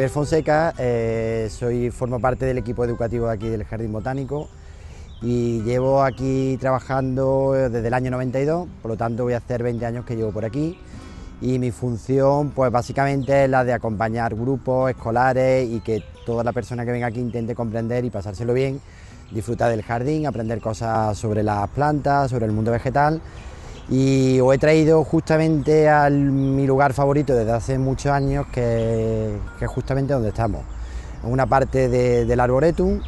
Javier Fonseca, formo parte del equipo educativo de aquí del Jardín Botánico y llevo aquí trabajando desde el año 92, por lo tanto voy a hacer 20 años que llevo por aquí y mi función pues básicamente es la de acompañar grupos escolares y que toda la persona que venga aquí intente comprender y pasárselo bien, disfrutar del jardín, aprender cosas sobre las plantas, sobre el mundo vegetal. Y os he traído justamente a mi lugar favorito desde hace muchos años, que es justamente donde estamos, en una parte del Arboretum.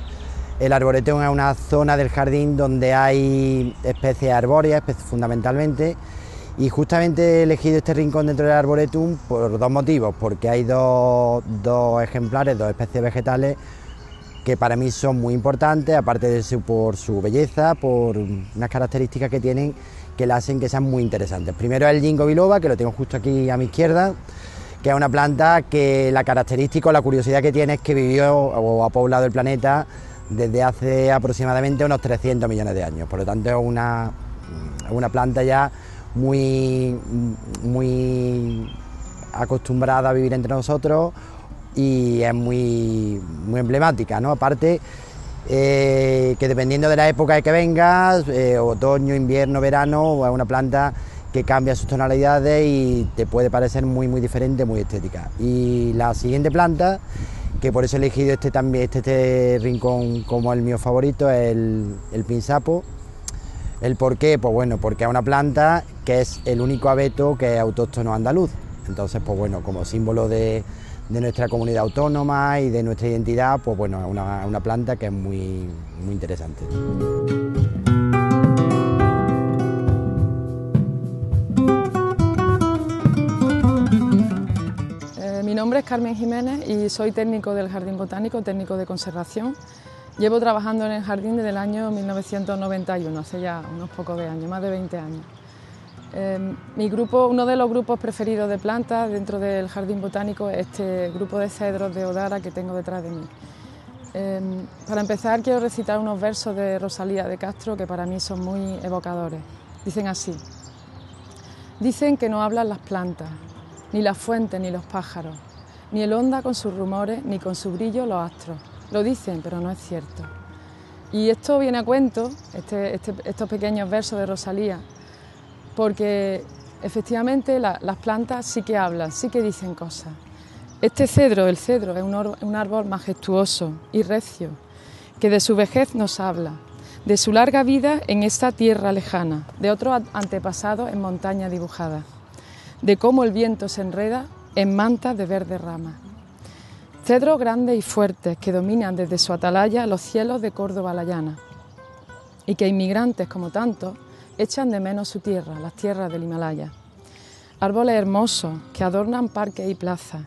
El Arboretum es una zona del jardín donde hay especies arbóreas, fundamentalmente, y justamente he elegido este rincón dentro del Arboretum por dos motivos, porque hay dos ejemplares, dos especies vegetales que para mí son muy importantes, aparte de por su belleza, por unas características que tienen que la hacen que sean muy interesantes. Primero es el Ginkgo biloba, que lo tengo justo aquí a mi izquierda, que es una planta que la característica o la curiosidad que tiene es que vivió o ha poblado el planeta desde hace aproximadamente unos 300 millones de años, por lo tanto es una planta ya muy acostumbrada a vivir entre nosotros y es muy emblemática, ¿no? Aparte que dependiendo de la época de que vengas, otoño, invierno, verano, es una planta que cambia sus tonalidades y te puede parecer muy diferente, muy estética. Y la siguiente planta, que por eso he elegido este rincón como el mío favorito, es el pinsapo. ¿El por qué? Pues bueno, porque es una planta que es el único abeto que es autóctono andaluz. Entonces, pues bueno, como símbolo de nuestra comunidad autónoma y de nuestra identidad, pues bueno, es una planta que es muy interesante. Mi nombre es Carmen Jiménez y soy técnico del Jardín Botánico, técnico de conservación. Llevo trabajando en el jardín desde el año 1991, hace ya unos pocos de años, más de 20 años. Mi grupo, uno de los grupos preferidos de plantas dentro del Jardín Botánico es este grupo de cedros de Odara que tengo detrás de mí. Para empezar quiero recitar unos versos de Rosalía de Castro que para mí son muy evocadores. Dicen así: dicen que no hablan las plantas, ni las fuentes ni los pájaros, ni el onda con sus rumores, ni con su brillo los astros. Lo dicen, pero no es cierto. Y esto viene a cuento, estos pequeños versos de Rosalía, porque efectivamente las plantas sí que hablan, sí que dicen cosas. Este cedro, el cedro, es un árbol majestuoso y recio, que de su vejez nos habla, de su larga vida en esta tierra lejana, de otros antepasados en montañas dibujadas, de cómo el viento se enreda en mantas de verde rama. Cedros grandes y fuertes que dominan desde su atalaya los cielos de Córdoba la llana, y que inmigrantes como tantos echan de menos su tierra, las tierras del Himalaya. Árboles hermosos que adornan parques y plazas,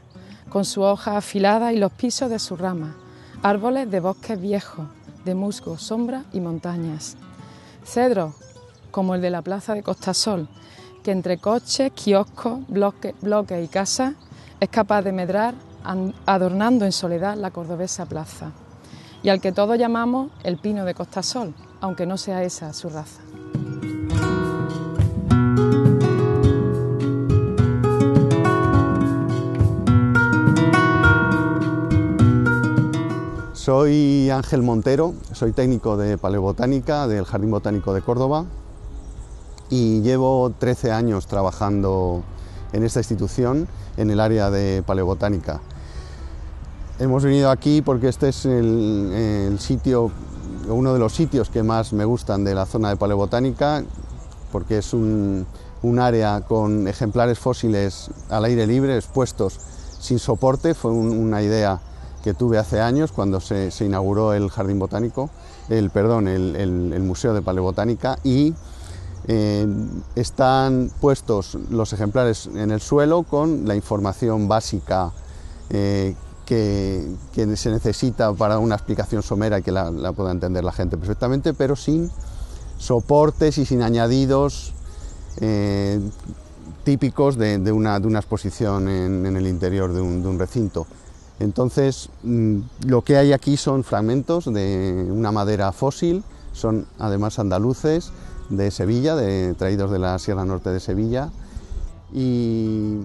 con sus hojas afiladas y los pisos de sus ramas. Árboles de bosques viejos, de musgo, sombra y montañas. Cedros como el de la plaza de Costasol, que entre coches, kioscos, bloques y casas es capaz de medrar adornando en soledad la cordobesa plaza, y al que todos llamamos el pino de Costasol, aunque no sea esa su raza. Soy Ángel Montero, soy técnico de paleobotánica del Jardín Botánico de Córdoba y llevo 13 años trabajando en esta institución en el área de paleobotánica. Hemos venido aquí porque este es el sitio, uno de los sitios que más me gustan de la zona de paleobotánica, porque es un área con ejemplares fósiles al aire libre, expuestos sin soporte. Fue una idea que tuve hace años cuando se inauguró el Jardín Botánico, el Museo de Paleobotánica, y están puestos los ejemplares en el suelo con la información básica que se necesita para una explicación somera y que la pueda entender la gente perfectamente, pero sin soportes y sin añadidos típicos de una exposición en el interior de un recinto. Entonces, lo que hay aquí son fragmentos de una madera fósil, son además andaluces, de Sevilla, traídos de la Sierra Norte de Sevilla, y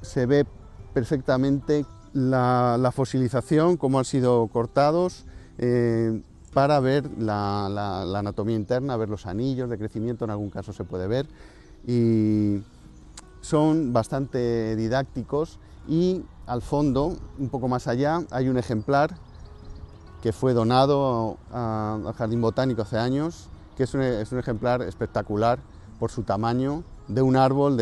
se ve perfectamente la fosilización, cómo han sido cortados, para ver la anatomía interna, ver los anillos de crecimiento, en algún caso se puede ver, y son bastante didácticos. Y al fondo, un poco más allá, hay un ejemplar que fue donado al Jardín Botánico hace años, que es un ejemplar espectacular por su tamaño, de un árbol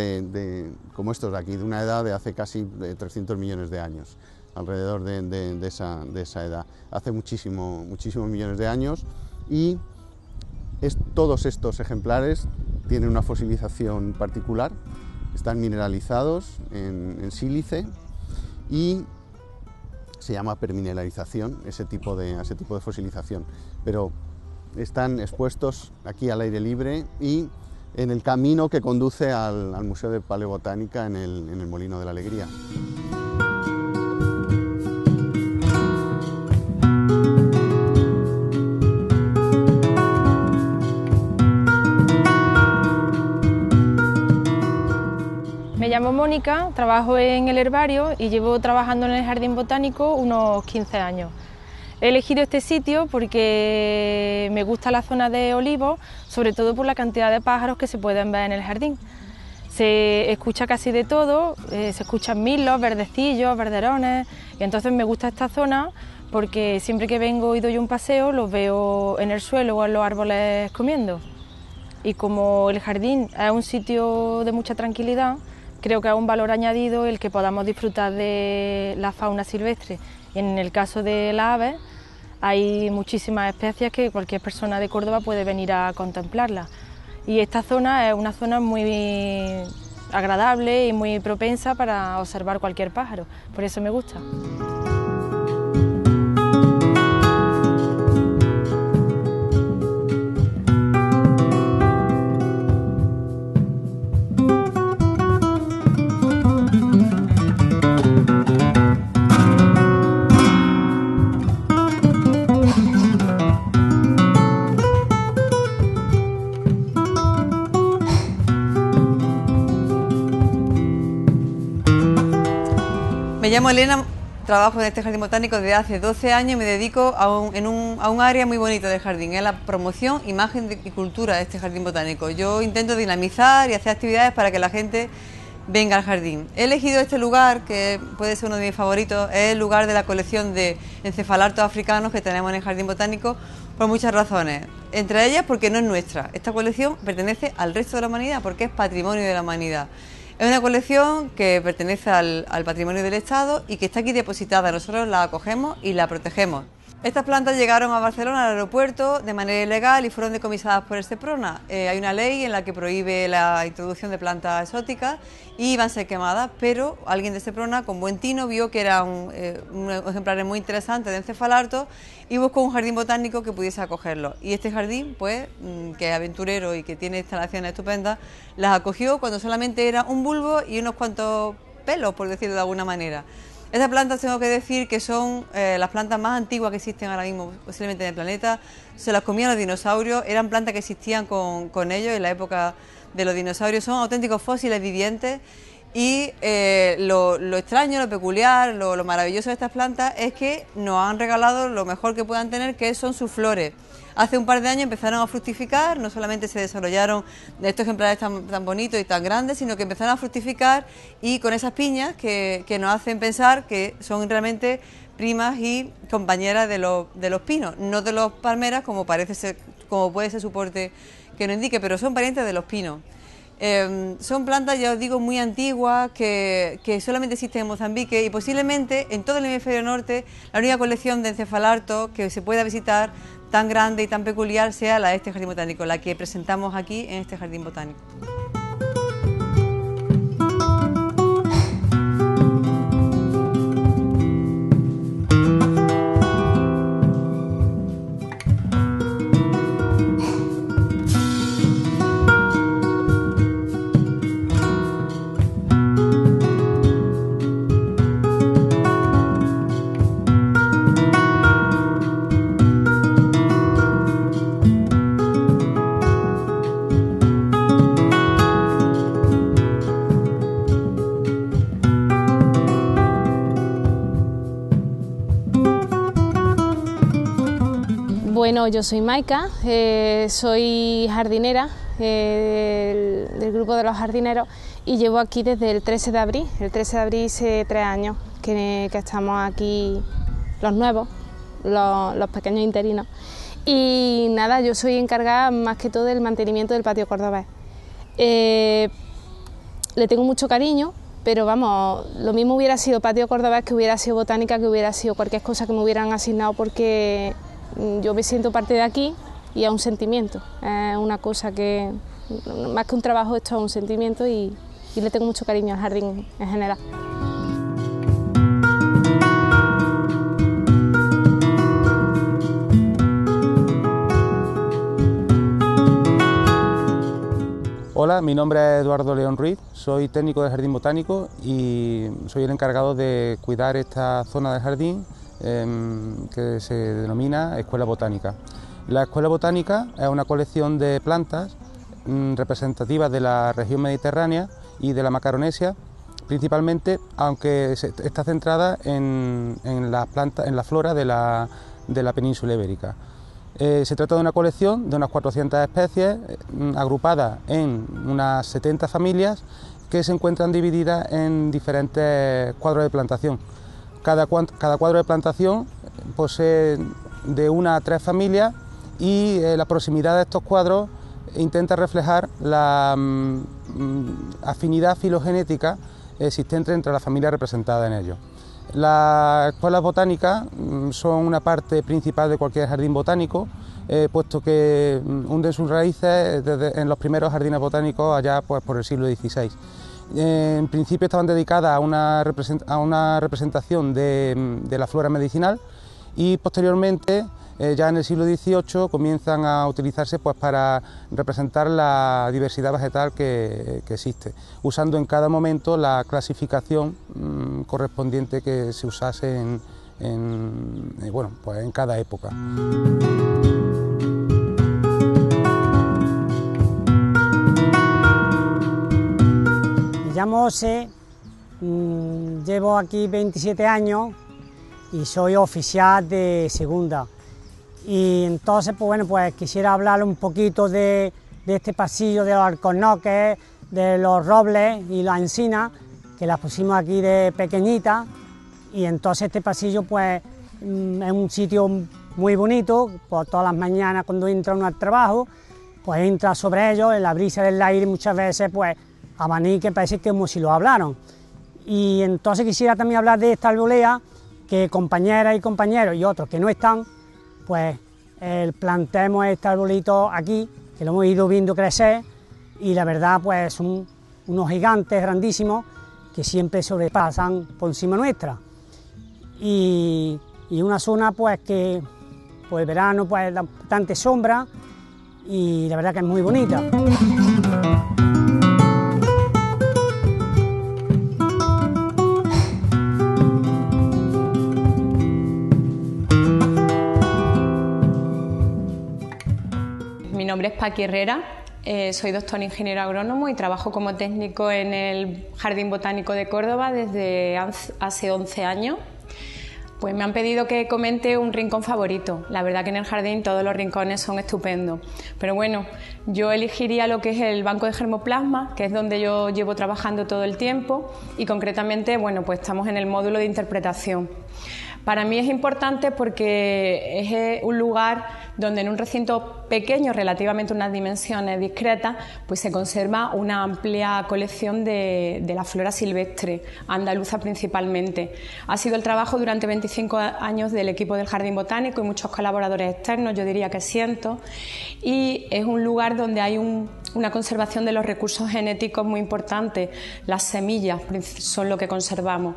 como estos de aquí, de una edad de hace casi 300 millones de años, alrededor de esa edad, hace muchísimos millones de años. Y todos estos ejemplares tienen una fosilización particular, están mineralizados en sílice y se llama permineralización, ese tipo de fosilización, pero están expuestos aquí al aire libre y en el camino que conduce al Museo de Paleobotánica en el Molino de la Alegría. Me llamo Mónica, trabajo en el herbario y llevo trabajando en el Jardín Botánico unos 15 años. He elegido este sitio porque me gusta la zona de olivos, sobre todo por la cantidad de pájaros que se pueden ver en el jardín. Se escucha casi de todo, se escuchan mirlos, verdecillos, verderones, y entonces me gusta esta zona porque siempre que vengo y doy un paseo los veo en el suelo o en los árboles comiendo. Y como el jardín es un sitio de mucha tranquilidad, creo que es un valor añadido el que podamos disfrutar de la fauna silvestre. Y en el caso de las aves, hay muchísimas especies que cualquier persona de Córdoba puede venir a contemplarlas. Y esta zona es una zona muy agradable y muy propensa para observar cualquier pájaro, por eso me gusta. Me llamo Elena, trabajo en este jardín botánico desde hace 12 años y me dedico a un área muy bonita del jardín, es la promoción, imagen y cultura de este jardín botánico. Yo intento dinamizar y hacer actividades para que la gente venga al jardín. He elegido este lugar, que puede ser uno de mis favoritos, es el lugar de la colección de encefalartos africanos que tenemos en el jardín botánico por muchas razones. Entre ellas porque no es nuestra, esta colección pertenece al resto de la humanidad porque es patrimonio de la humanidad. Es una colección que pertenece al patrimonio del Estado y que está aquí depositada. Nosotros la acogemos y la protegemos. Estas plantas llegaron a Barcelona, al aeropuerto, de manera ilegal y fueron decomisadas por el Seprona. Hay una ley en la que prohíbe la introducción de plantas exóticas y iban a ser quemadas, pero alguien de Seprona, con buen tino, vio que era un ejemplar muy interesante de encefalarto y buscó un jardín botánico que pudiese acogerlo. Y este jardín, pues, que es aventurero y que tiene instalaciones estupendas, las acogió cuando solamente era un bulbo y unos cuantos pelos, por decirlo de alguna manera. Estas plantas tengo que decir que son las plantas más antiguas que existen ahora mismo posiblemente en el planeta. Se las comían los dinosaurios, eran plantas que existían con ellos en la época de los dinosaurios. Son auténticos fósiles vivientes y lo extraño, lo peculiar, lo maravilloso de estas plantas es que nos han regalado lo mejor que puedan tener, que son sus flores. Hace un par de años empezaron a fructificar, no solamente se desarrollaron estos ejemplares tan bonitos y tan grandes, sino que empezaron a fructificar y con esas piñas que nos hacen pensar que son realmente primas y compañeras de los pinos, no de los palmeras como puede ser su porte que nos indique, pero son parientes de los pinos. Son plantas, ya os digo, muy antiguas que solamente existen en Mozambique y posiblemente en todo el hemisferio norte la única colección de encefalartos que se pueda visitar tan grande y tan peculiar sea la de este jardín botánico, la que presentamos aquí en este jardín botánico. Bueno, yo soy Maika, soy jardinera del grupo de los jardineros y llevo aquí desde el 13 de abril. El 13 de abril hace 3 años que estamos aquí los nuevos, los pequeños interinos. Y nada, yo soy encargada más que todo del mantenimiento del patio cordobés. Le tengo mucho cariño, pero vamos, lo mismo hubiera sido patio cordobés que hubiera sido botánica, que hubiera sido cualquier cosa que me hubieran asignado, porque yo me siento parte de aquí y es un sentimiento, es una cosa que, más que un trabajo, esto es un sentimiento y le tengo mucho cariño al jardín en general. Hola, mi nombre es Eduardo León Ruiz, soy técnico del Jardín Botánico y soy el encargado de cuidar esta zona del jardín que se denomina Escuela Botánica. La Escuela Botánica es una colección de plantas representativas de la región mediterránea y de la Macaronesia, principalmente, aunque está centrada en las plantas, en la flora de la península ibérica. Se trata de una colección de unas 400 especies agrupadas en unas 70 familias que se encuentran divididas en diferentes cuadros de plantación. Cada cuadro de plantación posee de 1 a 3 familias y la proximidad de estos cuadros intenta reflejar la afinidad filogenética existente entre las familias representadas en ellos. Las escuelas botánicas son una parte principal de cualquier jardín botánico, puesto que hunden sus raíces en los primeros jardines botánicos allá pues, por el siglo XVI. En principio estaban dedicadas a una representación de la flora medicinal y posteriormente, ya en el siglo XVIII, comienzan a utilizarse pues, para representar la diversidad vegetal que existe, usando en cada momento la clasificación correspondiente que se usase en cada época. Me llamo José, llevo aquí 27 años y soy oficial de segunda. Y entonces, pues quisiera hablar un poquito de este pasillo de los alcornoques, de los robles y las encinas, que las pusimos aquí de pequeñitas. Y entonces este pasillo pues es un sitio muy bonito, por todas las mañanas cuando entra uno al trabajo, pues entra sobre ellos, en la brisa del aire muchas veces pues abanica, parece que como si lo hablaran. Y entonces quisiera también hablar de esta arbolea, que compañeras y compañeros y otros que no están, pues plantemos este arbolito aquí, que lo hemos ido viendo crecer, y la verdad pues son unos gigantes grandísimos que siempre sobrepasan por encima nuestra. Y una zona pues que por el verano pues da bastante sombra y la verdad que es muy bonita. Mi nombre es Paqui Herrera, soy doctor ingeniero agrónomo y trabajo como técnico en el Jardín Botánico de Córdoba desde hace 11 años. Pues me han pedido que comente un rincón favorito. La verdad que en el jardín todos los rincones son estupendos, pero bueno, yo elegiría lo que es el banco de germoplasma, que es donde yo llevo trabajando todo el tiempo y concretamente, bueno, pues estamos en el módulo de interpretación. Para mí es importante porque es un lugar donde en un recinto pequeño, relativamente unas dimensiones discretas, pues se conserva una amplia colección de la flora silvestre, andaluza principalmente. Ha sido el trabajo durante 25 años del equipo del Jardín Botánico y muchos colaboradores externos, yo diría que cientos, y es un lugar donde hay una conservación de los recursos genéticos muy importante. Las semillas son lo que conservamos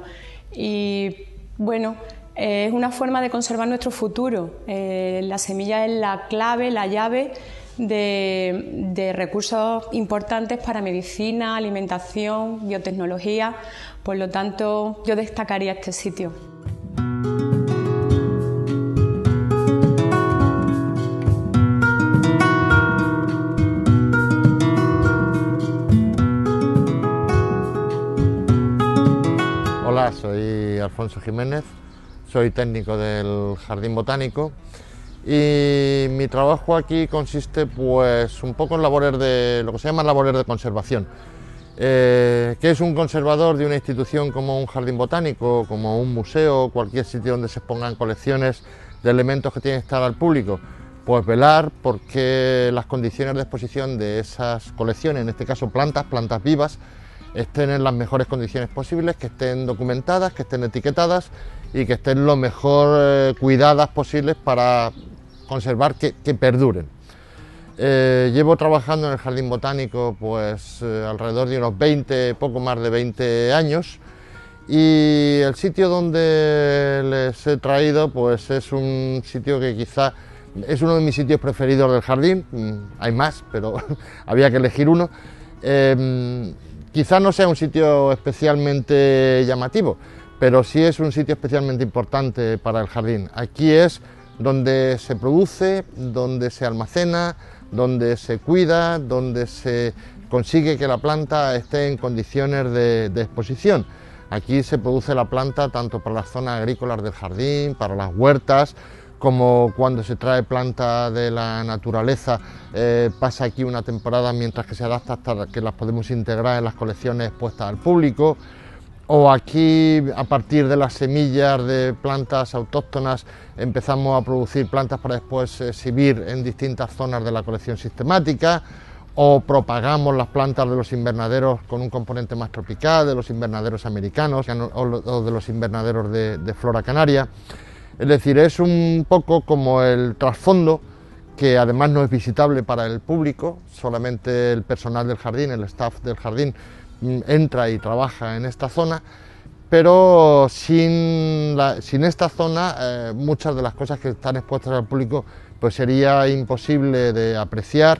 y bueno, es una forma de conservar nuestro futuro. La semilla es la clave, la llave de recursos importantes para medicina, alimentación, biotecnología. Por lo tanto, yo destacaría este sitio. Hola, soy Alfonso Jiménez, soy técnico del Jardín Botánico y mi trabajo aquí consiste pues un poco en labores de lo que se llama labores de conservación. ¿Qué es un conservador de una institución como un jardín botánico, como un museo, cualquier sitio donde se expongan colecciones de elementos que tienen que estar al público? Pues velar porque las condiciones de exposición de esas colecciones, en este caso plantas vivas, estén en las mejores condiciones posibles, que estén documentadas, que estén etiquetadas y que estén lo mejor cuidadas posibles para conservar que perduren. Llevo trabajando en el Jardín Botánico pues alrededor de unos poco más de 20 años, y el sitio donde les he traído pues es un sitio que quizá es uno de mis sitios preferidos del jardín. Hay más, pero había que elegir uno. Quizá no sea un sitio especialmente llamativo, pero sí es un sitio especialmente importante para el jardín. Aquí es donde se produce, donde se almacena, donde se cuida, donde se consigue que la planta esté en condiciones de exposición. Aquí se produce la planta tanto para las zonas agrícolas del jardín, para las huertas, como cuando se trae planta de la naturaleza, pasa aquí una temporada mientras que se adapta hasta que las podemos integrar en las colecciones expuestas al público, o aquí a partir de las semillas de plantas autóctonas empezamos a producir plantas para después exhibir en distintas zonas de la colección sistemática, o propagamos las plantas de los invernaderos con un componente más tropical, de los invernaderos americanos o de los invernaderos de flora canaria. Es decir, es un poco como el trasfondo, que además no es visitable para el público, solamente el personal del jardín, el staff del jardín entra y trabaja en esta zona, pero sin esta zona muchas de las cosas que están expuestas al público pues sería imposible de apreciar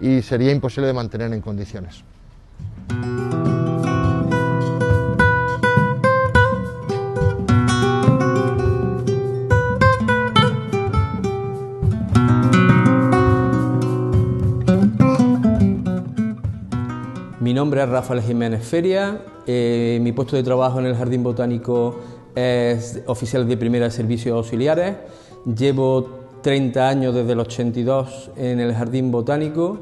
y sería imposible de mantener en condiciones. Mi nombre es Rafael Jiménez Feria, mi puesto de trabajo en el Jardín Botánico es oficial de primera de servicios auxiliares. Llevo 30 años desde el 82 en el Jardín Botánico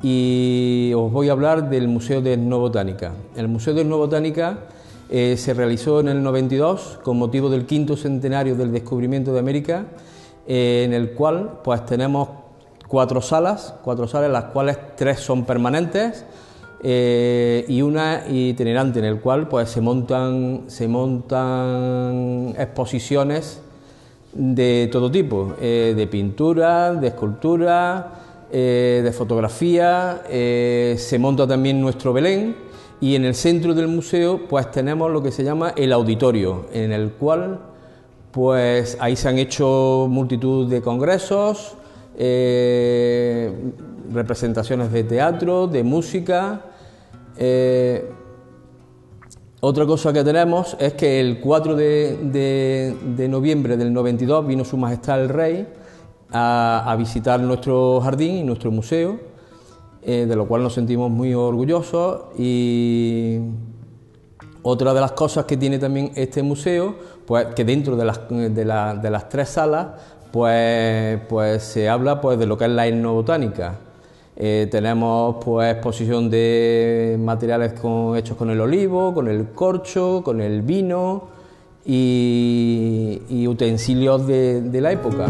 y os voy a hablar del Museo de Etnobotánica. El Museo de Etnobotánica se realizó en el 92 con motivo del 5º centenario del descubrimiento de América, en el cual pues tenemos cuatro salas, las cuales 3 son permanentes y una itinerante, en el cual pues se montan exposiciones de todo tipo, de pintura, de escultura, de fotografía, se monta también nuestro Belén, y en el centro del museo pues tenemos lo que se llama el auditorio, en el cual pues ahí se han hecho multitud de congresos, representaciones de teatro, de música. Otra cosa que tenemos es que el 4 de noviembre del 92 vino Su Majestad el Rey a visitar nuestro jardín y nuestro museo, de lo cual nos sentimos muy orgullosos. Y otra de las cosas que tiene también este museo, pues que dentro de las 3 salas pues se habla pues de lo que es la etnobotánica. Tenemos pues exposición de materiales hechos con el olivo, con el corcho, con el vino y utensilios de la época.